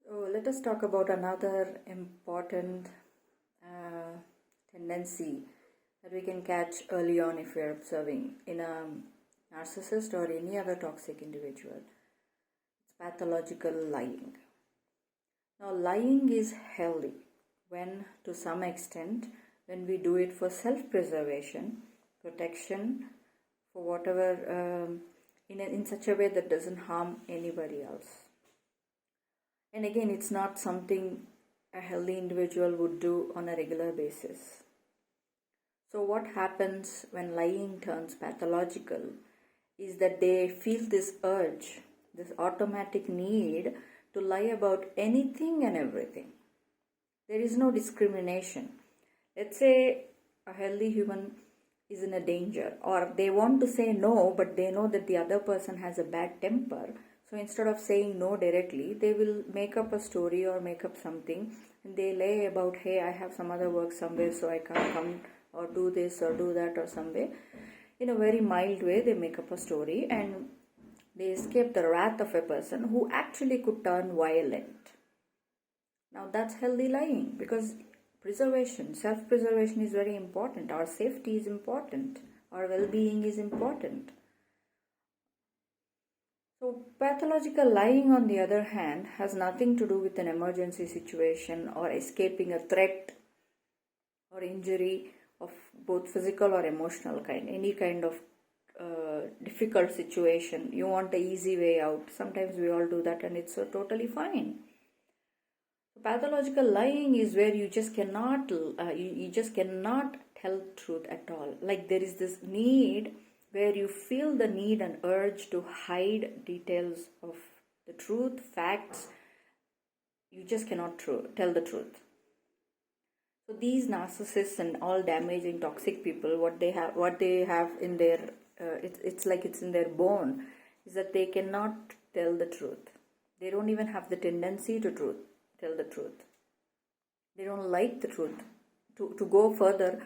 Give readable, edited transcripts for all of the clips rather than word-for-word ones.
So let us talk about another important tendency that we can catch early on if we are observing in a narcissist or any other toxic individual. It's pathological lying. Now, lying is healthy when, to some extent, when we do it for self-preservation, protection, for whatever, in such a way that doesn't harm anybody else. And again, it's not something a healthy individual would do on a regular basis. So what happens when lying turns pathological is that they feel this urge, this automatic need to lie about anything and everything. There is no discrimination. Let's say a healthy human is in a danger, or they want to say no, but they know that the other person has a bad temper. So instead of saying no directly, they will make up a story or make up something, and they lie about, hey, I have some other work somewhere, so I can't come or do this or do that or some way. In a very mild way, they make up a story and they escape the wrath of a person who actually could turn violent. Now that's healthy lying, because preservation, self-preservation is very important. Our safety is important. Our well-being is important. So pathological lying, on the other hand, has nothing to do with an emergency situation or escaping a threat or injury of both physical or emotional kind. Any kind of difficult situation, you want an easy way out. Sometimes we all do that, and it's totally fine. So pathological lying is where you just cannot you just cannot tell the truth at all. Like there is this need where you feel the need and urge to hide details of the truth, facts. You just cannot tell the truth. So these narcissists and all damaging toxic people, what they have in their it's like it's in their bone, is that they cannot tell the truth. They don't even have the tendency to tell the truth. They don't like the truth. To go further,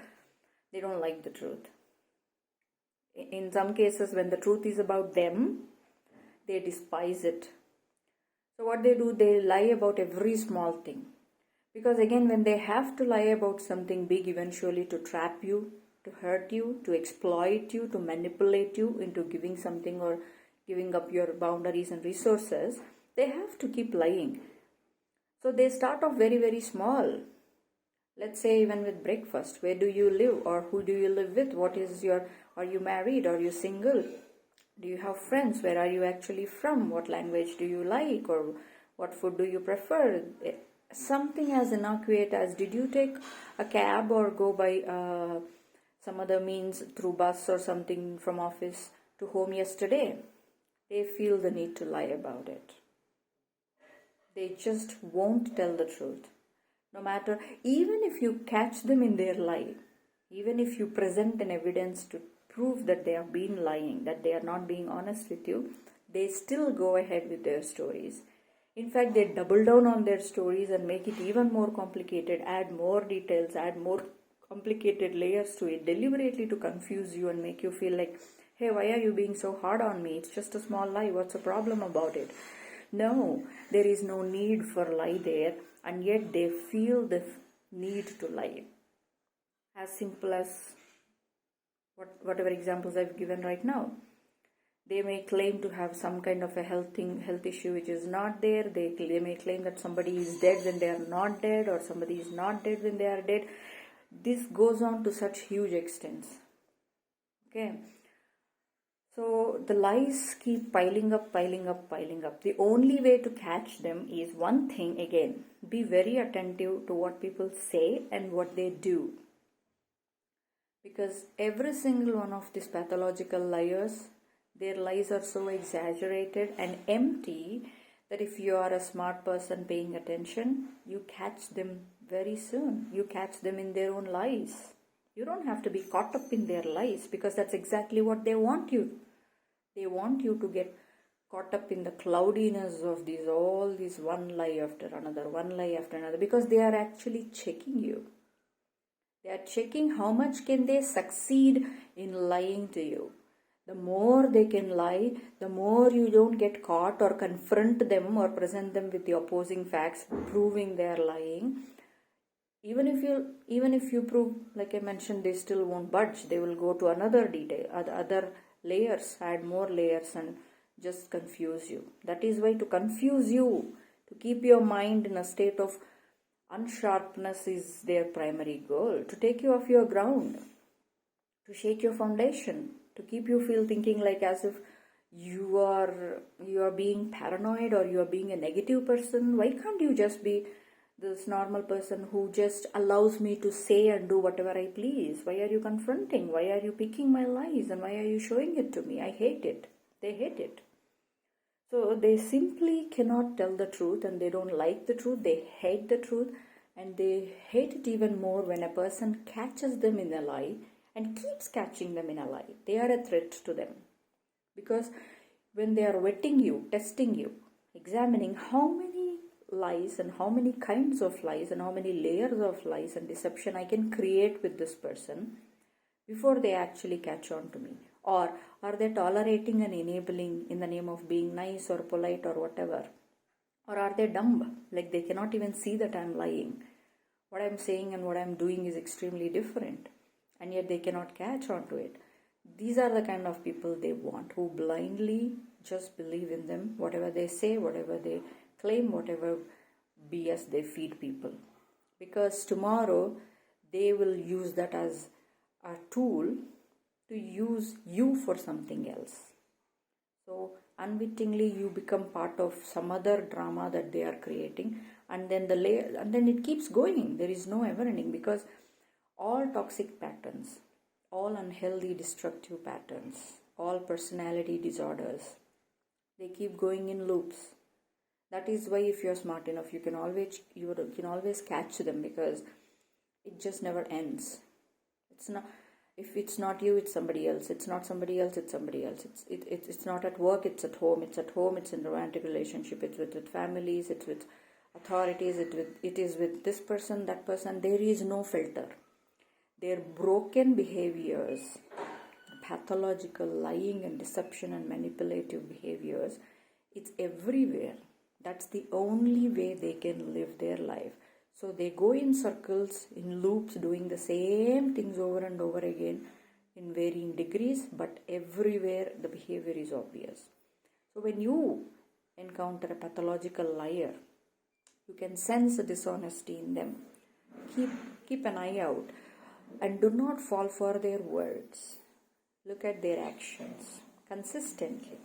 they don't like the truth. In some cases, when the truth is about them, they despise it. So what they do, they lie about every small thing. Because again, when they have to lie about something big eventually to trap you, to hurt you, to exploit you, to manipulate you into giving something or giving up your boundaries and resources, they have to keep lying. So they start off very, very small. Let's say even with breakfast, where do you live or who do you live with? Are you married? Are you single? Do you have friends? Where are you actually from? What language do you like? Or what food do you prefer? Something as innocuous as, did you take a cab or go by some other means through bus or something from office to home yesterday? They feel the need to lie about it. They just won't tell the truth. No matter, even if you catch them in their lie, even if you present an evidence to prove that they have been lying, that they are not being honest with you, they still go ahead with their stories. In fact, they double down on their stories and make it even more complicated, add more details, add more complicated layers to it, deliberately to confuse you and make you feel like, hey, why are you being so hard on me? It's just a small lie. What's the problem about it? No, there is no need for lie there, and yet they feel the need to lie. As simple as whatever examples I've given right now. They may claim to have some kind of a health issue which is not there. They may claim that somebody is dead when they are not dead, or somebody is not dead when they are dead. This goes on to such huge extents. Okay. So the lies keep piling up. The only way to catch them is one thing again. Be very attentive to what people say and what they do. Because every single one of these pathological liars, their lies are so exaggerated and empty that if you are a smart person paying attention, you catch them very soon. You catch them in their own lies. You don't have to be caught up in their lies, because that's exactly what they want you. They want you to get caught up in the cloudiness of all these one lie after another, because they are actually checking you. They are checking how much can they succeed in lying to you. The more they can lie, the more you don't get caught or confront them or present them with the opposing facts proving they are lying. Even if you prove, like I mentioned, they still won't budge. They will go to another detail, other layers, add more layers and just confuse you. That is why to confuse you, to keep your mind in a state of unsharpness is their primary goal. To take you off your ground, to shake your foundation, to keep you feel thinking like as if you are being paranoid or you are being a negative person. Why can't you just be this normal person who just allows me to say and do whatever I please? Why are you confronting? Why are you picking my lies? And why are you showing it to me? I hate it. They hate it. So they simply cannot tell the truth, and they don't like the truth. They hate the truth, and they hate it even more when a person catches them in a lie and keeps catching them in a lie. They are a threat to them. Because when they are wetting you, testing you, examining how many lies and how many kinds of lies and how many layers of lies and deception I can create with this person before they actually catch on to me. Or are they tolerating and enabling in the name of being nice or polite or whatever? Or are they dumb, like they cannot even see that I'm lying? What I'm saying and what I'm doing is extremely different, and yet they cannot catch on to it. These are the kind of people they want, who blindly just believe in them, whatever they say, whatever they claim, whatever BS they feed people. Because tomorrow they will use that as a tool to use you for something else. So unwittingly you become part of some other drama that they are creating, and then it keeps going. There is no ever ending, because all toxic patterns, all unhealthy destructive patterns, all personality disorders, they keep going in loops. That is why if you're smart enough, you can always catch them, because it just never ends. If it's not you, it's somebody else. It's not somebody else, it's somebody else. It's not at work, it's at home. It's at home, it's in a romantic relationship. It's with families, it's with authorities, it is with this person, that person. There is no filter. Their broken behaviors, pathological lying and deception and manipulative behaviors, it's everywhere. That's the only way they can live their life. So they go in circles, in loops, doing the same things over and over again in varying degrees, but everywhere the behavior is obvious. So when you encounter a pathological liar, you can sense the dishonesty in them. Keep an eye out, and do not fall for their words. Look at their actions consistently.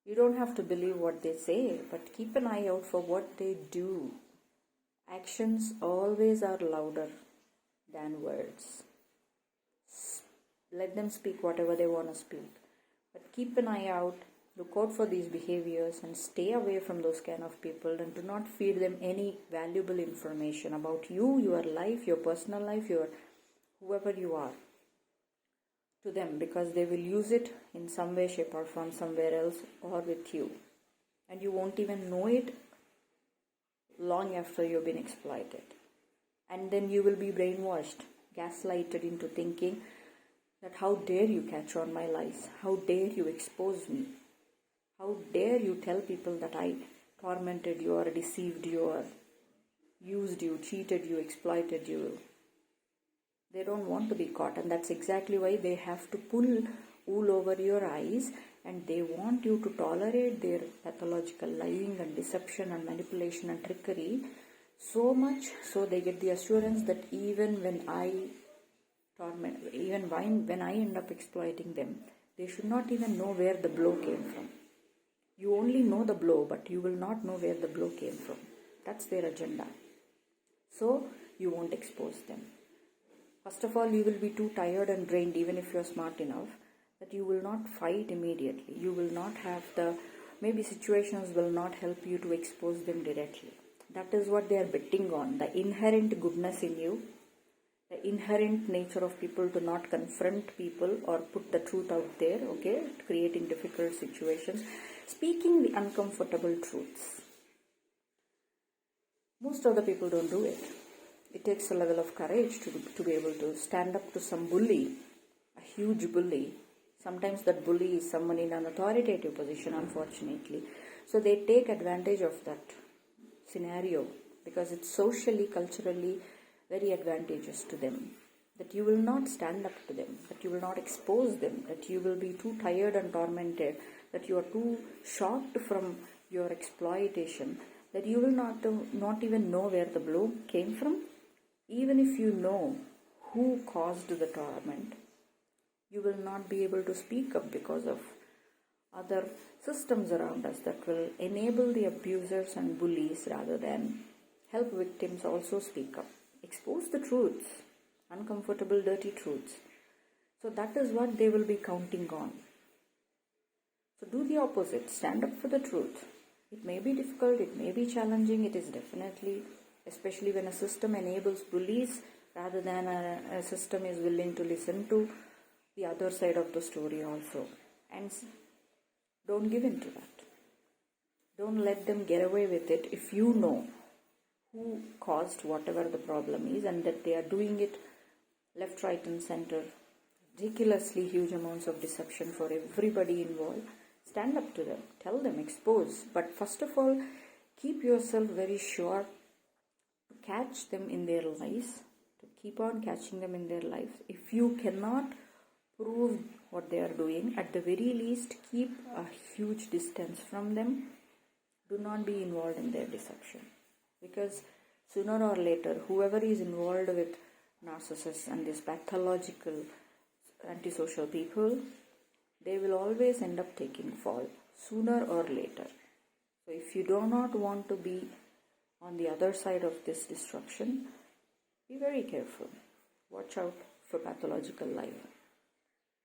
You don't have to believe what they say, but keep an eye out for what they do. Actions always are louder than words. Let them speak whatever they want to speak. But keep an eye out, look out for these behaviors, and stay away from those kind of people, and do not feed them any valuable information about you, your life, your personal life, your whoever you are, to them, because they will use it in some way, shape or form somewhere else or with you. And you won't even know it long after you've been exploited. And then you will be brainwashed, gaslighted into thinking that how dare you catch on my lies, how dare you expose me, how dare you tell people that I tormented you or deceived you or used you, cheated you, exploited you. They don't want to be caught, and that's exactly why they have to pull wool over your eyes, and they want you to tolerate their pathological lying and deception and manipulation and trickery so much, so they get the assurance that even when I end up exploiting them, they should not even know where the blow came from. You only know the blow, but you will not know where the blow came from. That's their agenda. So you won't expose them. First of all, you will be too tired and drained, even if you're smart enough, that you will not fight immediately. You will not have maybe situations will not help you to expose them directly. That is what they are betting on. The inherent goodness in you, the inherent nature of people to not confront people or put the truth out there, okay, creating difficult situations, speaking the uncomfortable truths. Most of the people don't do it. It takes a level of courage to be able to stand up to some bully, a huge bully, Sometimes that bully is someone in an authoritative position, unfortunately. So they take advantage of that scenario because it's socially, culturally very advantageous to them. That you will not stand up to them, that you will not expose them, that you will be too tired and tormented, that you are too shocked from your exploitation, that you will not even know where the blow came from. Even if you know who caused the torment, you will not be able to speak up because of other systems around us that will enable the abusers and bullies rather than help victims also speak up. Expose the truths, uncomfortable, dirty truths. So that is what they will be counting on. So do the opposite. Stand up for the truth. It may be difficult, it may be challenging, it is definitely, especially when a system enables bullies rather than a system is willing to listen to the other side of the story also. And don't give in to that. Don't let them get away with it if you know who caused whatever the problem is and that they are doing it left, right and center. Ridiculously huge amounts of deception for everybody involved. Stand up to them, tell them, expose. But first of all, keep yourself very sure to catch them in their lies, to keep on catching them in their lives. If you cannot prove what they are doing, at the very least, keep a huge distance from them. Do not be involved in their deception. Because sooner or later, whoever is involved with narcissists and these pathological antisocial people, they will always end up taking fall, sooner or later. So if you do not want to be on the other side of this destruction, be very careful. Watch out for pathological lying.